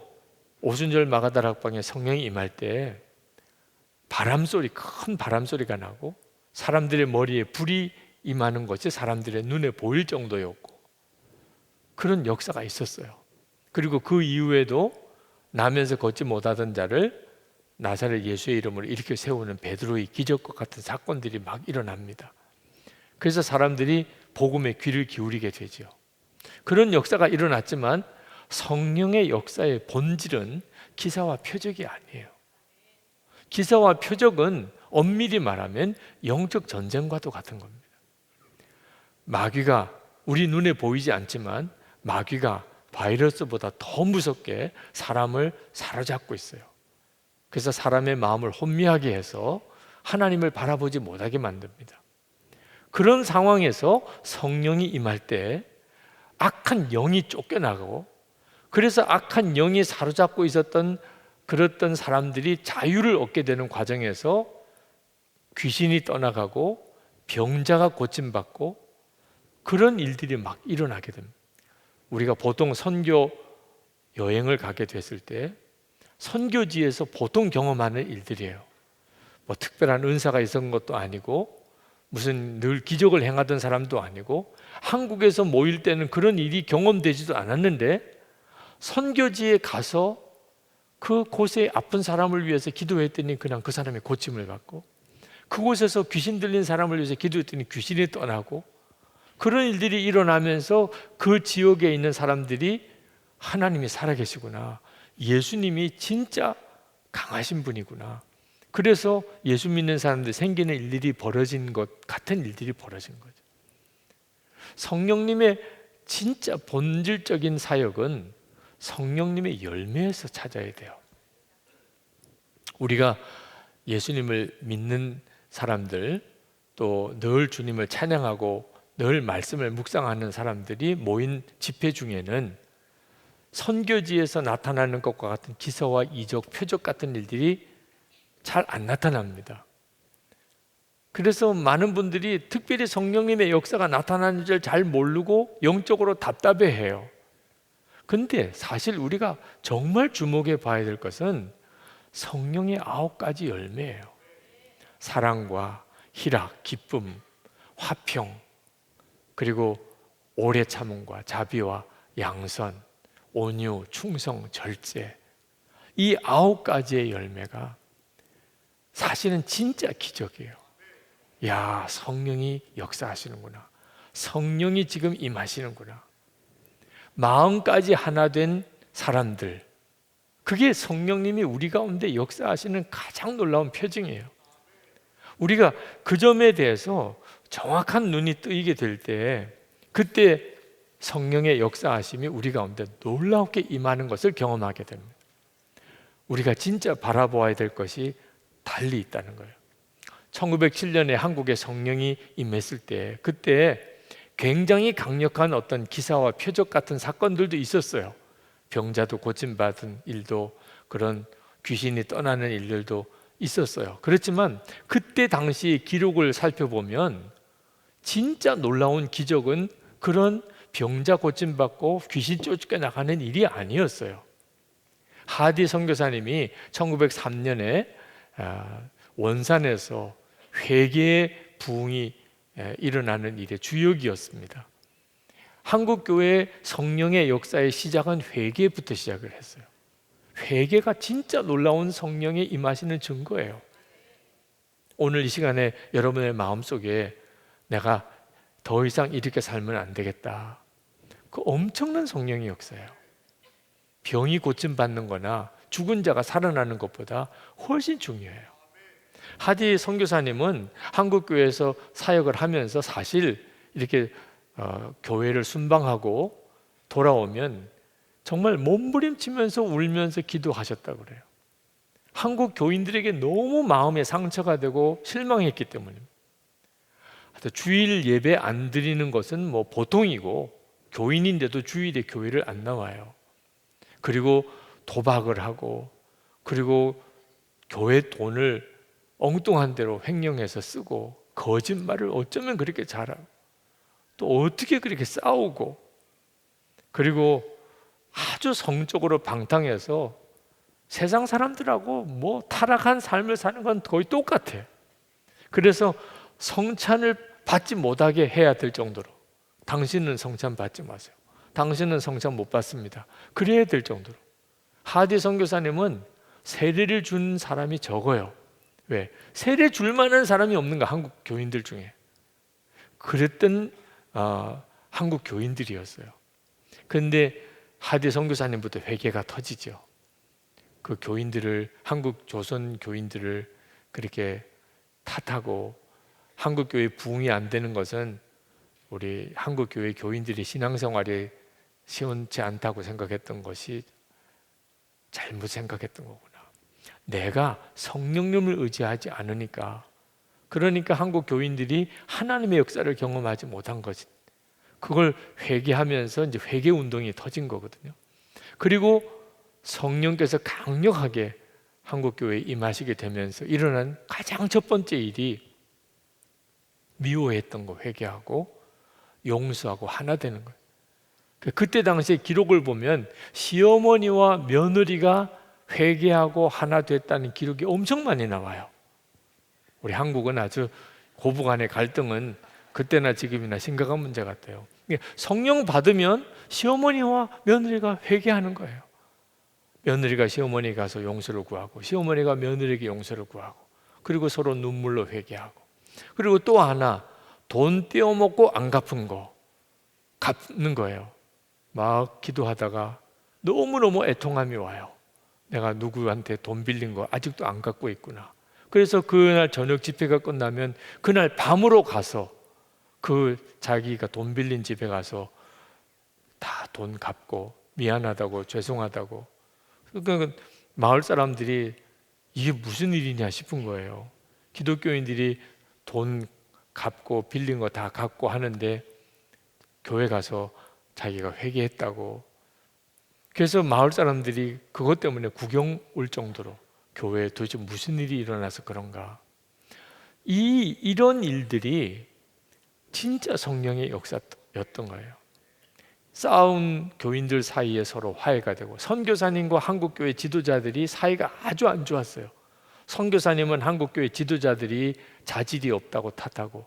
오순절 마가다락방에 성령이 임할 때 바람소리, 큰 바람소리가 나고 사람들의 머리에 불이 임하는 것이 사람들의 눈에 보일 정도였고 그런 역사가 있었어요. 그리고 그 이후에도 나면서 걷지 못하던 자를 나사렛 예수의 이름으로 일으켜 세우는 베드로의 기적과 같은 사건들이 막 일어납니다. 그래서 사람들이 복음에 귀를 기울이게 되죠. 그런 역사가 일어났지만 성령의 역사의 본질은 기사와 표적이 아니에요. 기사와 표적은 엄밀히 말하면 영적 전쟁과도 같은 겁니다. 마귀가 우리 눈에 보이지 않지만 마귀가 바이러스보다 더 무섭게 사람을 사로잡고 있어요. 그래서 사람의 마음을 혼미하게 해서 하나님을 바라보지 못하게 만듭니다. 그런 상황에서 성령이 임할 때 악한 영이 쫓겨나고 그래서 악한 영이 사로잡고 있었던 그랬던 사람들이 자유를 얻게 되는 과정에서 귀신이 떠나가고 병자가 고침받고 그런 일들이 막 일어나게 됩니다. 우리가 보통 선교 여행을 가게 됐을 때 선교지에서 보통 경험하는 일들이에요. 뭐 특별한 은사가 있었던 것도 아니고 무슨 늘 기적을 행하던 사람도 아니고 한국에서 모일 때는 그런 일이 경험되지도 않았는데 선교지에 가서 그 곳에 아픈 사람을 위해서 기도했더니 그냥 그 사람이 고침을 받고 그곳에서 귀신 들린 사람을 위해서 기도했더니 귀신이 떠나고 그런 일들이 일어나면서 그 지역에 있는 사람들이 하나님이 살아계시구나, 예수님이 진짜 강하신 분이구나, 그래서 예수 믿는 사람들 생기는 일들이 벌어진 것 같은 일들이 벌어진 거죠. 성령님의 진짜 본질적인 사역은 성령님의 열매에서 찾아야 돼요. 우리가 예수님을 믿는 사람들 또 늘 주님을 찬양하고 늘 말씀을 묵상하는 사람들이 모인 집회 중에는 선교지에서 나타나는 것과 같은 기사와 이적, 표적 같은 일들이 잘 안 나타납니다. 그래서 많은 분들이 특별히 성령님의 역사가 나타나는 줄 잘 모르고 영적으로 답답해해요. 근데 사실 우리가 정말 주목해 봐야 될 것은 성령의 9가지 열매예요. 사랑과 희락, 기쁨, 화평, 그리고 오래 참음과 자비와 양선, 온유, 충성, 절제. 이 9가지의 열매가 사실은 진짜 기적이에요. 야, 성령이 역사하시는구나. 성령이 지금 임하시는구나. 마음까지 하나 된 사람들, 그게 성령님이 우리 가운데 역사하시는 가장 놀라운 표징이에요. 우리가 그 점에 대해서 정확한 눈이 뜨이게 될 때 그때 성령의 역사하심이 우리 가운데 놀랍게 임하는 것을 경험하게 됩니다. 우리가 진짜 바라보아야 될 것이 달리 있다는 거예요. 1907년에 한국에 성령이 임했을 때 그때 굉장히 강력한 어떤 기사와 표적 같은 사건들도 있었어요. 병자도 고침받은 일도, 그런 귀신이 떠나는 일들도 있었어요. 그렇지만 그때 당시 기록을 살펴보면 진짜 놀라운 기적은 그런 병자 고침받고 귀신 쫓겨나가는 일이 아니었어요. 하디 선교사님이 1903년에 원산에서 회개의 부흥이 일어나는 일의 주역이었습니다. 한국교회 성령의 역사의 시작은 회개부터 시작을 했어요. 회개가 진짜 놀라운 성령의 임하시는 증거예요. 오늘 이 시간에 여러분의 마음속에 내가 더 이상 이렇게 살면 안 되겠다, 그 엄청난 성령의 역사예요. 병이 고침받는 거나 죽은 자가 살아나는 것보다 훨씬 중요해요. 하디 선교사님은 한국교회에서 사역을 하면서 사실 이렇게 교회를 순방하고 돌아오면 정말 몸부림치면서 울면서 기도하셨다고 그래요. 한국 교인들에게 너무 마음에 상처가 되고 실망했기 때문입니다. 주일 예배 안 드리는 것은 뭐 보통이고 교인인데도 주일에 교회를 안 나와요. 그리고 도박을 하고 그리고 교회 돈을 엉뚱한 대로 횡령해서 쓰고 거짓말을 어쩌면 그렇게 잘하고 또 어떻게 그렇게 싸우고, 그리고 아주 성적으로 방탕해서 세상 사람들하고 뭐 타락한 삶을 사는 건 거의 똑같아. 그래서 성찬을 받지 못하게 해야 될 정도로, 당신은 성찬 받지 마세요, 당신은 성찬 못 받습니다, 그래야 될 정도로. 하디 선교사님은 세례를 준 사람이 적어요. 왜? 세례 줄 만한 사람이 없는가, 한국 교인들 중에. 그랬던 한국 교인들이었어요. 그런데 하디 선교사님부터 회개가 터지죠. 그 교인들을, 한국 조선 교인들을 그렇게 탓하고, 한국 교회 부흥이 안 되는 것은 우리 한국 교회 교인들이 신앙생활이 시원치 않다고 생각했던 것이 잘못 생각했던 거구나. 내가 성령님을 의지하지 않으니까, 그러니까 한국 교인들이 하나님의 역사를 경험하지 못한 것이, 그걸 회개하면서 이제 회개 운동이 터진 거거든요. 그리고 성령께서 강력하게 한국 교회에 임하시게 되면서 일어난 가장 첫 번째 일이 미워했던 거 회개하고 용서하고 하나 되는 거예요. 그때 당시에 기록을 보면 시어머니와 며느리가 회개하고 하나 됐다는 기록이 엄청 많이 나와요. 우리 한국은 아주 고부간의 갈등은 그때나 지금이나 심각한 문제 같아요. 성령 받으면 시어머니와 며느리가 회개하는 거예요. 며느리가 시어머니 가서 용서를 구하고, 시어머니가 며느리에게 용서를 구하고, 그리고 서로 눈물로 회개하고, 그리고 또 하나, 돈 떼어먹고 안 갚은 거 갚는 거예요. 막 기도하다가 너무너무 애통함이 와요. 내가 누구한테 돈 빌린 거 아직도 안 갚고 있구나. 그래서 그날 저녁 집회가 끝나면 그날 밤으로 가서 그 자기가 돈 빌린 집에 가서 다 돈 갚고 미안하다고, 죄송하다고. 그러니까 마을 사람들이 이게 무슨 일이냐 싶은 거예요. 기독교인들이 돈 갚고 빌린 거 다 갚고 하는데 교회 가서 자기가 회개했다고. 그래서 마을 사람들이 그것 때문에 구경 올 정도로 교회에 도대체 무슨 일이 일어나서 그런가. 이런 일들이 진짜 성령의 역사였던 거예요. 싸운 교인들 사이에 서로 화해가 되고, 선교사님과 한국교회 지도자들이 사이가 아주 안 좋았어요. 선교사님은 한국교회 지도자들이 자질이 없다고 탓하고,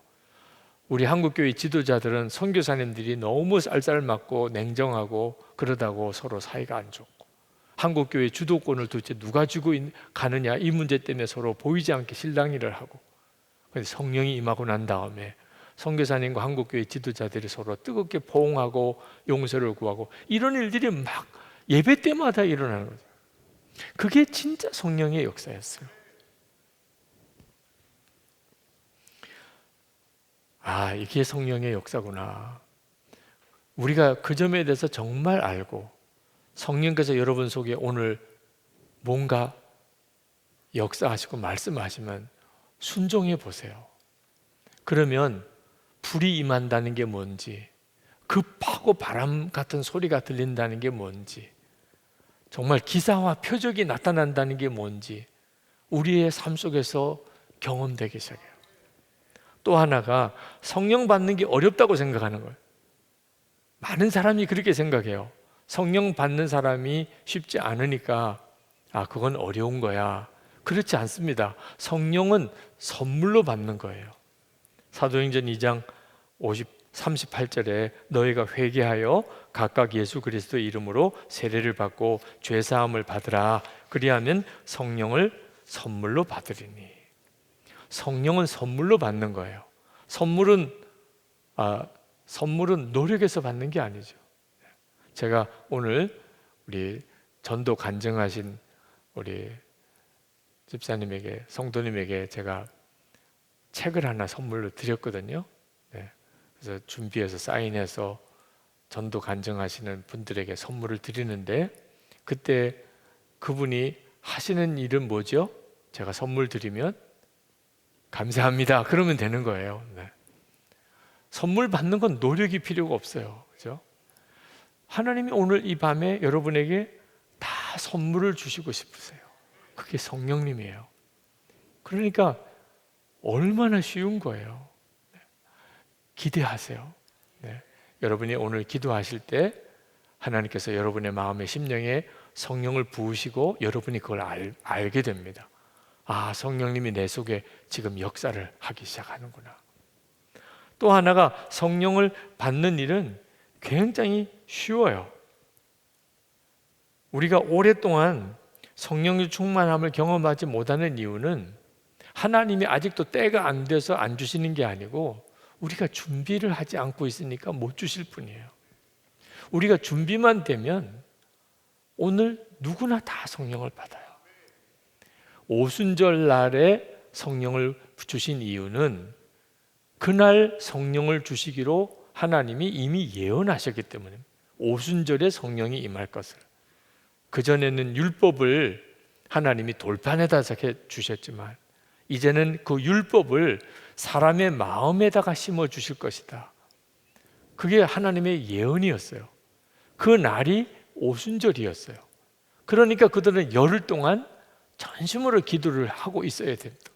우리 한국교회 지도자들은 선교사님들이 너무 쌀쌀맞고 냉정하고 그러다고 서로 사이가 안 좋고, 한국교회 주도권을 도대체 누가 주고 가느냐, 이 문제 때문에 서로 보이지 않게 실랑이를 하고. 그런데 성령이 임하고 난 다음에 선교사님과 한국교회 지도자들이 서로 뜨겁게 포옹하고 용서를 구하고, 이런 일들이 막 예배 때마다 일어나는 거죠. 그게 진짜 성령의 역사였어요. 아, 이게 성령의 역사구나. 우리가 그 점에 대해서 정말 알고, 성령께서 여러분 속에 오늘 뭔가 역사하시고 말씀하시면 순종해 보세요. 그러면 불이 임한다는 게 뭔지, 급하고 바람 같은 소리가 들린다는 게 뭔지, 정말 기사와 표적이 나타난다는 게 뭔지 우리의 삶 속에서 경험되기 시작해요. 또 하나가 성령 받는 게 어렵다고 생각하는 거예요. 많은 사람이 그렇게 생각해요. 성령 받는 사람이 쉽지 않으니까 그건 어려운 거야. 그렇지 않습니다. 성령은 선물로 받는 거예요. 사도행전 2장 38절에 너희가 회개하여 각각 예수 그리스도의 이름으로 세례를 받고 죄 사함을 받으라. 그리하면 성령을 선물로 받으리니. 성령은 선물로 받는 거예요. 선물은 노력해서 받는 게 아니죠. 제가 오늘 우리 전도 간증하신 우리 집사님에게, 성도님에게 제가 책을 하나 선물로 드렸거든요. 그래서 준비해서 사인해서 전도 간증하시는 분들에게 선물을 드리는데, 그때 그분이 하시는 일은 뭐죠? 제가 선물 드리면 감사합니다 그러면 되는 거예요. 선물 받는 건 노력이 필요가 없어요. 그죠? 하나님이 오늘 이 밤에 여러분에게 다 선물을 주시고 싶으세요. 그게 성령님이에요. 그러니까 얼마나 쉬운 거예요. 기대하세요. 여러분이 오늘 기도하실 때 하나님께서 여러분의 마음의 심령에 성령을 부으시고 여러분이 그걸 알게 됩니다. 아, 성령님이 내 속에 지금 역사를 하기 시작하는구나. 또 하나가 성령을 받는 일은 굉장히 쉬워요. 우리가 오랫동안 성령의 충만함을 경험하지 못하는 이유는 하나님이 아직도 때가 안 돼서 안 주시는 게 아니고 우리가 준비를 하지 않고 있으니까 못 주실 뿐이에요. 우리가 준비만 되면 오늘 누구나 다 성령을 받아요. 오순절 날에 성령을 주신 이유는 그날 성령을 주시기로 하나님이 이미 예언하셨기 때문에 오순절에 성령이 임할 것을. 그전에는 율법을 하나님이 돌판에다 적혀 주셨지만 이제는 그 율법을 사람의 마음에다가 심어 주실 것이다. 그게 하나님의 예언이었어요. 그 날이 오순절이었어요. 그러니까 그들은 열흘 동안 전심으로 기도를 하고 있어야 됩니다.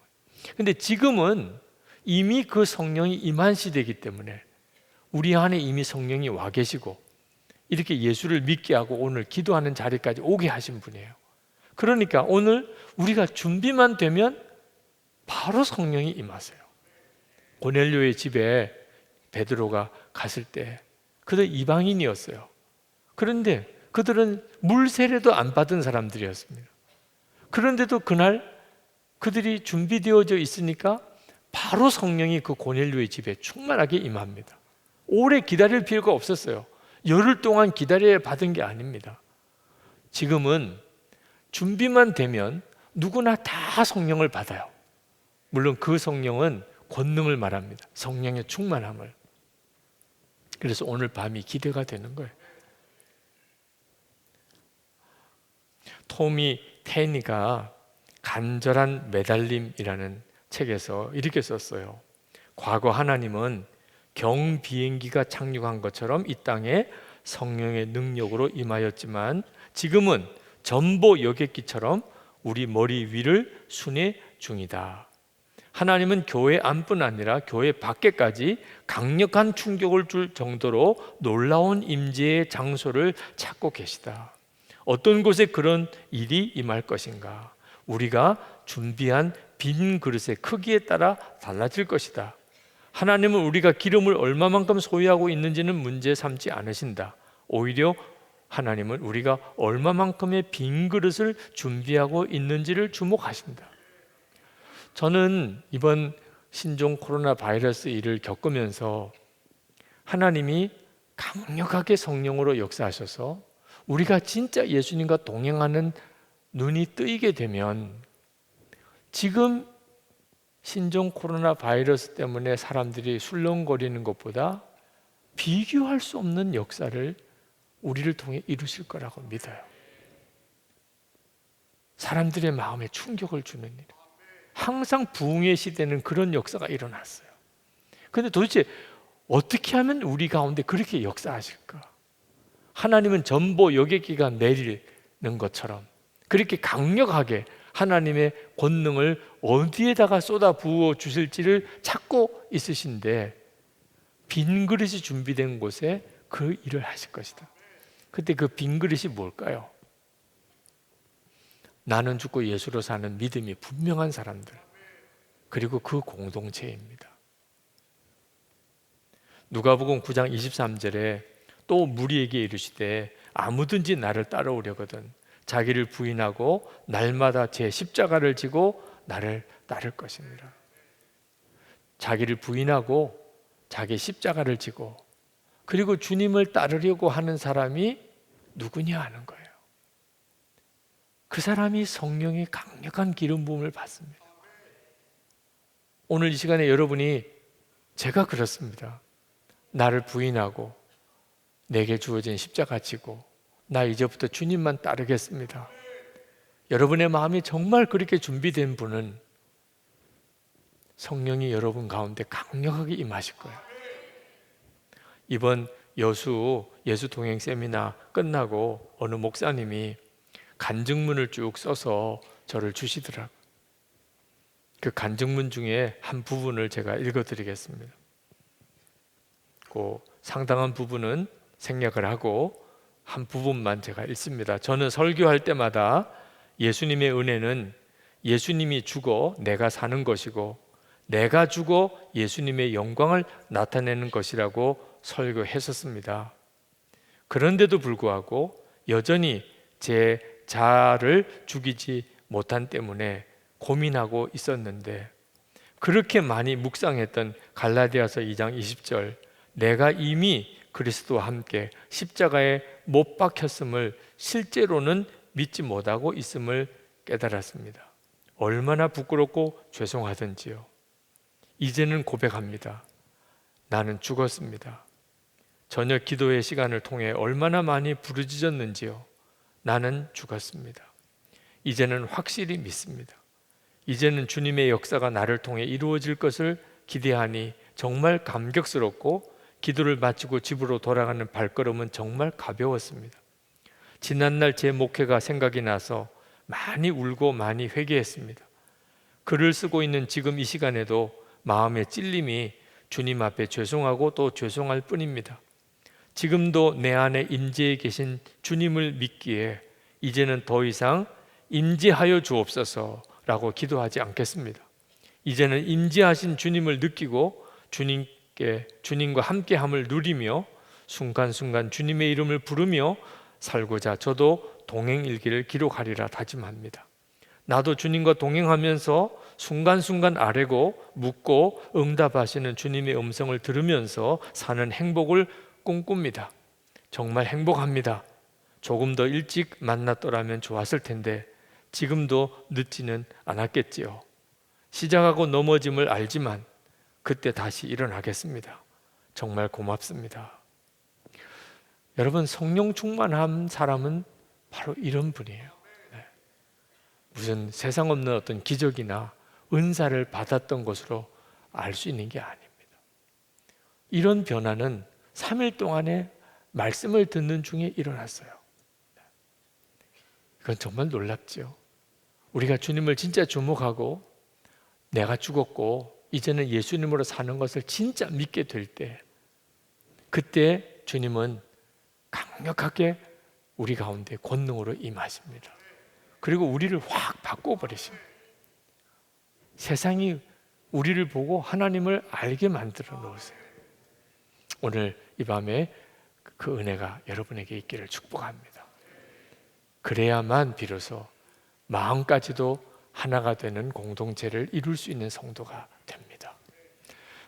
근데 지금은 이미 그 성령이 임한 시대이기 때문에 우리 안에 이미 성령이 와 계시고 이렇게 예수를 믿게 하고 오늘 기도하는 자리까지 오게 하신 분이에요. 그러니까 오늘 우리가 준비만 되면 바로 성령이 임하세요. 고넬료의 집에 베드로가 갔을 때 그들 이방인이었어요. 그런데 그들은 물 세례도 안 받은 사람들이었습니다. 그런데도 그날 그들이 준비되어져 있으니까 바로 성령이 그 고넬료의 집에 충만하게 임합니다. 오래 기다릴 필요가 없었어요. 열흘 동안 기다려야 받은 게 아닙니다. 지금은 준비만 되면 누구나 다 성령을 받아요. 물론 그 성령은 권능을 말합니다. 성령의 충만함을. 그래서 오늘 밤이 기대가 되는 거예요. 토미 테니가 간절한 매달림이라는 책에서 이렇게 썼어요. 과거 하나님은 경비행기가 착륙한 것처럼 이 땅에 성령의 능력으로 임하였지만 지금은 전보 여객기처럼 우리 머리 위를 순회 중이다. 하나님은 교회 안뿐 아니라 교회 밖에까지 강력한 충격을 줄 정도로 놀라운 임재의 장소를 찾고 계시다. 어떤 곳에 그런 일이 임할 것인가? 우리가 준비한 빈 그릇의 크기에 따라 달라질 것이다. 하나님은 우리가 기름을 얼마만큼 소유하고 있는지는 문제 삼지 않으신다. 오히려 하나님은 우리가 얼마만큼의 빈 그릇을 준비하고 있는지를 주목하신다. 저는 이번 신종 코로나 바이러스 일을 겪으면서 하나님이 강력하게 성령으로 역사하셔서 우리가 진짜 예수님과 동행하는 눈이 뜨이게 되면 지금 신종 코로나 바이러스 때문에 사람들이 술렁거리는 것보다 비교할 수 없는 역사를 우리를 통해 이루실 거라고 믿어요. 사람들의 마음에 충격을 주는 일. 항상 부흥의 시대는 그런 역사가 일어났어요. 그런데 도대체 어떻게 하면 우리 가운데 그렇게 역사하실까? 하나님은 전보 여객기가 내리는 것처럼 그렇게 강력하게 하나님의 권능을 어디에다가 쏟아 부어 주실지를 찾고 있으신데 빈 그릇이 준비된 곳에 그 일을 하실 것이다. 그때 그 빈 그릇이 뭘까요? 나는 죽고 예수로 사는 믿음이 분명한 사람들, 그리고 그 공동체입니다. 누가복음 9장 23절에 또 무리에게 이르시되 아무든지 나를 따라오려거든 자기를 부인하고 날마다 제 십자가를 지고 나를 따를 것입니다. 자기를 부인하고 자기 십자가를 지고 그리고 주님을 따르려고 하는 사람이 누구냐 하는 거예요. 그 사람이 성령의 강력한 기름 부음을 받습니다. 오늘 이 시간에 여러분이 제가 그렇습니다. 나를 부인하고 내게 주어진 십자가 지고 나 이제부터 주님만 따르겠습니다. 여러분의 마음이 정말 그렇게 준비된 분은 성령이 여러분 가운데 강력하게 임하실 거예요. 이번 예수 동행 세미나 끝나고 어느 목사님이 간증문을 쭉 써서 저를 주시더라고요. 그 간증문 중에 한 부분을 제가 읽어드리겠습니다. 그 상당한 부분은 생략을 하고 한 부분만 제가 읽습니다. 저는 설교할 때마다 예수님의 은혜는 예수님이 죽어 내가 사는 것이고 내가 죽어 예수님의 영광을 나타내는 것이라고 설교했었습니다. 그런데도 불구하고 여전히 제 자아를 죽이지 못한 때문에 고민하고 있었는데, 그렇게 많이 묵상했던 갈라디아서 2장 20절, 내가 이미 그리스도와 함께 십자가에 못 박혔음을 실제로는 믿지 못하고 있음을 깨달았습니다. 얼마나 부끄럽고 죄송하던지요. 이제는 고백합니다. 나는 죽었습니다. 저녁 기도의 시간을 통해 얼마나 많이 부르짖었는지요. 나는 죽었습니다. 이제는 확실히 믿습니다. 이제는 주님의 역사가 나를 통해 이루어질 것을 기대하니 정말 감격스럽고, 기도를 마치고 집으로 돌아가는 발걸음은 정말 가벼웠습니다. 지난날 제 목회가 생각이 나서 많이 울고 많이 회개했습니다. 글을 쓰고 있는 지금 이 시간에도 마음의 찔림이 주님 앞에 죄송하고 또 죄송할 뿐입니다. 지금도 내 안에 임재해 계신 주님을 믿기에 이제는 더 이상 임재하여 주옵소서라고 기도하지 않겠습니다. 이제는 임재하신 주님을 느끼고 주님과 함께함을 누리며 순간순간 주님의 이름을 부르며 살고자 저도 동행일기를 기록하리라 다짐합니다. 나도 주님과 동행하면서 순간순간 아뢰고 묻고 응답하시는 주님의 음성을 들으면서 사는 행복을 꿈꿉니다. 정말 행복합니다. 조금 더 일찍 만났더라면 좋았을 텐데 지금도 늦지는 않았겠지요. 시작하고 넘어짐을 알지만 그때 다시 일어나겠습니다. 정말 고맙습니다. 여러분, 성령 충만한 사람은 바로 이런 분이에요. 무슨 세상 없는 어떤 기적이나 은사를 받았던 것으로 알 수 있는 게 아닙니다. 이런 변화는 3일 동안에 말씀을 듣는 중에 일어났어요. 이건 정말 놀랍죠. 우리가 주님을 진짜 주목하고 내가 죽었고 이제는 예수님으로 사는 것을 진짜 믿게 될 때, 그때 주님은 강력하게 우리 가운데 권능으로 임하십니다. 그리고 우리를 확 바꿔버리십니다. 세상이 우리를 보고 하나님을 알게 만들어 놓으세요. 오늘 이 밤에 그 은혜가 여러분에게 있기를 축복합니다. 그래야만 비로소 마음까지도 하나가 되는 공동체를 이룰 수 있는 성도가